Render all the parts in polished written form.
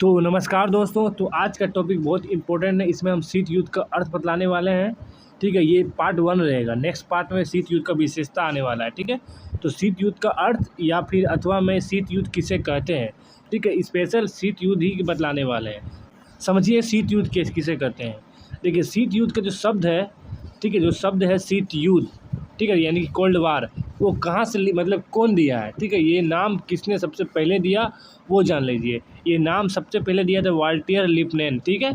तो नमस्कार दोस्तों। तो आज का टॉपिक बहुत इंपॉर्टेंट है। इसमें हम शीत युद्ध का अर्थ बतलाने वाले हैं। ठीक है, ये पार्ट 1 रहेगा। नेक्स्ट पार्ट में शीत युद्ध का विशेषता आने वाला है। ठीक है, तो शीत युद्ध का अर्थ या फिर अथवा में शीत युद्ध किसे कहते हैं, ठीक है, स्पेशल शीत युद्ध ही बतलाने वाले हैं। समझिए शीत युद्ध किसे कहते हैं। देखिए, शीत युद्ध का जो शब्द है, ठीक है, जो शब्द है शीत युद्ध, ठीक है, यानी कि कोल्ड वार, वो कहाँ से मतलब कौन दिया है, ठीक है, ये नाम किसने सबसे पहले दिया वो जान लीजिए। ये नाम सबसे पहले दिया था वाल्टियर लिपमैन। ठीक है,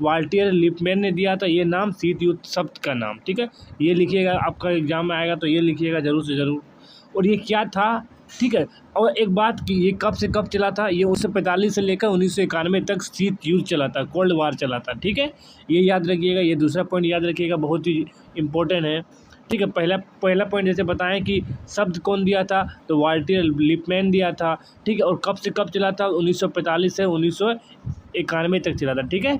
वाल्टियर लिपमैन ने दिया था ये नाम, शीत युद्ध शब्द का नाम। ठीक है, ये लिखिएगा, आपका एग्जाम में आएगा तो ये लिखिएगा ज़रूर से ज़रूर। और ये क्या था, ठीक है। और एक बात कि ये कब से कब चला था, ये 1945 से लेकर 1991 तक शीत युद्ध चला था, कोल्ड वार चला था। ठीक है, ये याद रखिएगा। ये दूसरा पॉइंट याद रखिएगा, बहुत ही इम्पोर्टेंट है। ठीक है, पहला पॉइंट जैसे बताएं कि शब्द कौन दिया था, तो वाल्टियर लिपमैन दिया था। ठीक है, और कब से कब चला था, 1945 से 1991 तक चला था। ठीक है,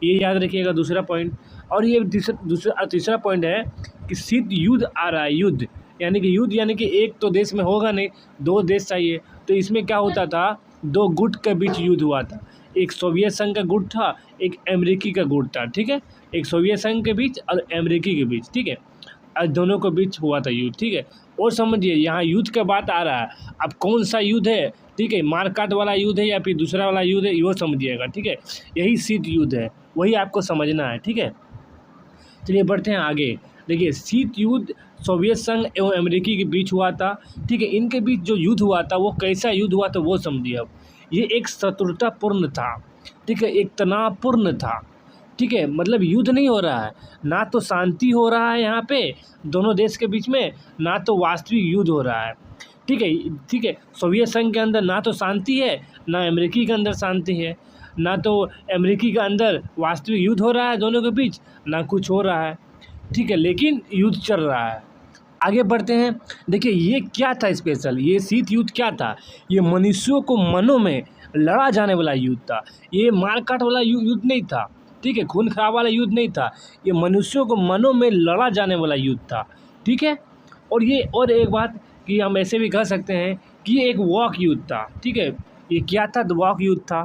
ये याद रखिएगा दूसरा पॉइंट। और ये तीसरा पॉइंट है कि शीत युद्ध आ रहा है। युद्ध यानी कि युद्ध यानी कि एक तो देश में होगा नहीं, दो देश चाहिए। तो इसमें क्या होता था, दो गुट के बीच युद्ध हुआ था। एक सोवियत संघ का गुट था, एक अमेरिकी का गुट था। ठीक है, एक सोवियत संघ के बीच और अमेरिकी के बीच। ठीक है, आज दोनों के बीच हुआ था युद्ध। ठीक है, और समझिए यहाँ युद्ध का बात आ रहा है। अब कौन सा युद्ध है, ठीक है, मारकाट वाला युद्ध है या फिर दूसरा वाला युद्ध है, वो समझिएगा। ठीक है, यही शीत युद्ध है, वही आपको समझना है। ठीक है, चलिए बढ़ते हैं आगे। देखिए, शीत युद्ध सोवियत संघ एवं अमेरिकी के बीच हुआ था। ठीक है, इनके बीच जो युद्ध हुआ था वो कैसा युद्ध हुआ था वो समझिए। अब ये एक शत्रुतापूर्ण था। ठीक है, एक तनावपूर्ण था। ठीक है, मतलब युद्ध नहीं हो रहा है, ना तो शांति हो रहा है यहाँ पे दोनों देश के बीच में, ना तो वास्तविक युद्ध हो रहा है। ठीक है, ठीक है, सोवियत संघ के अंदर ना तो शांति है, ना अमेरिकी के अंदर शांति है, ना तो अमेरिकी के अंदर वास्तविक युद्ध हो रहा है दोनों के बीच, ना कुछ हो रहा है। ठीक है, लेकिन युद्ध चल रहा है। आगे बढ़ते हैं। देखिए, ये क्या था स्पेशल, ये शीत युद्ध क्या था, ये मनुष्यों को मनों में लड़ा जाने वाला युद्ध था। ये मारकाट वाला युद्ध नहीं था। ठीक है, खून खराब वाला युद्ध नहीं था, ये मनुष्यों को मनों में लड़ा जाने वाला युद्ध था। ठीक है, और एक बात कि हम ऐसे भी कह सकते हैं कि ये एक वॉक युद्ध था। ठीक है, ये क्या था, तो वॉक युद्ध था।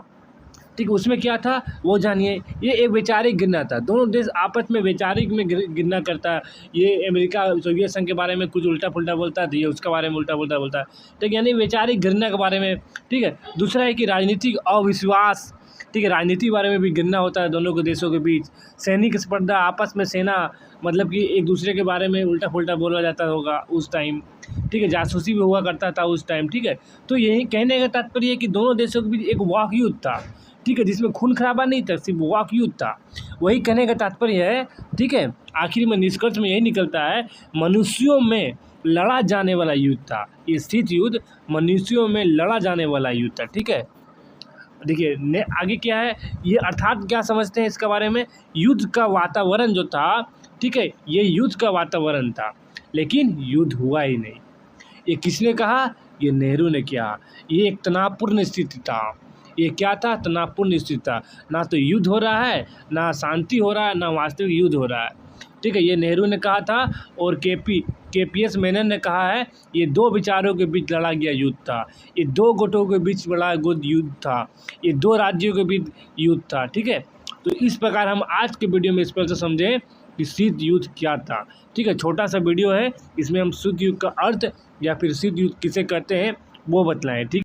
ठीक है, उसमें क्या था वो जानिए। ये एक वैचारिक गिरना था, दोनों देश आपस में वैचारिक में गिरना करता है। ये अमेरिका सोवियत संघ के बारे में कुछ उल्टा पुल्टा बोलता है, तो ये उसके बारे में उल्टा पुल्टा बोलता है। ठीक है, यानी वैचारिक गिरना के बारे में। ठीक है, दूसरा है कि राजनीतिक अविश्वास। ठीक है, राजनीति के बारे में भी गिरना होता है दोनों के देशों के बीच। सैनिक स्पर्धा, आपस में सेना, मतलब कि एक दूसरे के बारे में उल्टा पुल्टा बोला जाता होगा उस टाइम। ठीक है, जासूसी भी हुआ करता था उस टाइम। ठीक है, तो यही कहने का तात्पर्य है कि दोनों देशों के बीच एक वाक युद्ध था। ठीक है, जिसमें खून खराबा नहीं था, सिर्फ वाक युद्ध था। वही कहने का तात्पर्य है। ठीक है, आखिर में निष्कर्ष में यही निकलता है, मनुष्यों में लड़ा जाने वाला युद्ध था। ये शीत युद्ध मनुष्यों में लड़ा जाने वाला युद्ध था। ठीक है, देखिए आगे क्या है, ये अर्थात क्या समझते हैं इसके बारे में, युद्ध का वातावरण जो था, ठीक है, ये युद्ध का वातावरण था, लेकिन युद्ध हुआ ही नहीं। ये किसने कहा, ये नेहरू ने किया। ये एक तनावपूर्ण स्थिति था। ये क्या था, तनावपूर्ण स्थिति था। ना तो युद्ध हो रहा है, ना शांति हो रहा है, ना वास्तविक युद्ध हो रहा है। ठीक है, ये नेहरू ने कहा था। और केपीएस मेनन ने कहा है, ये दो विचारों के बीच लड़ा गया युद्ध था। ये दो गुटों के बीच बड़ा युद्ध था। ये दो राज्यों के बीच युद्ध था। ठीक है, तो इस प्रकार हम आज के वीडियो में इस पर से समझें कि शीत युद्ध क्या था। ठीक है, छोटा सा वीडियो है, इसमें हम शीत युद्ध का अर्थ या फिर शीत युद्ध किसे कहते हैं वो बतलाएं। ठीक।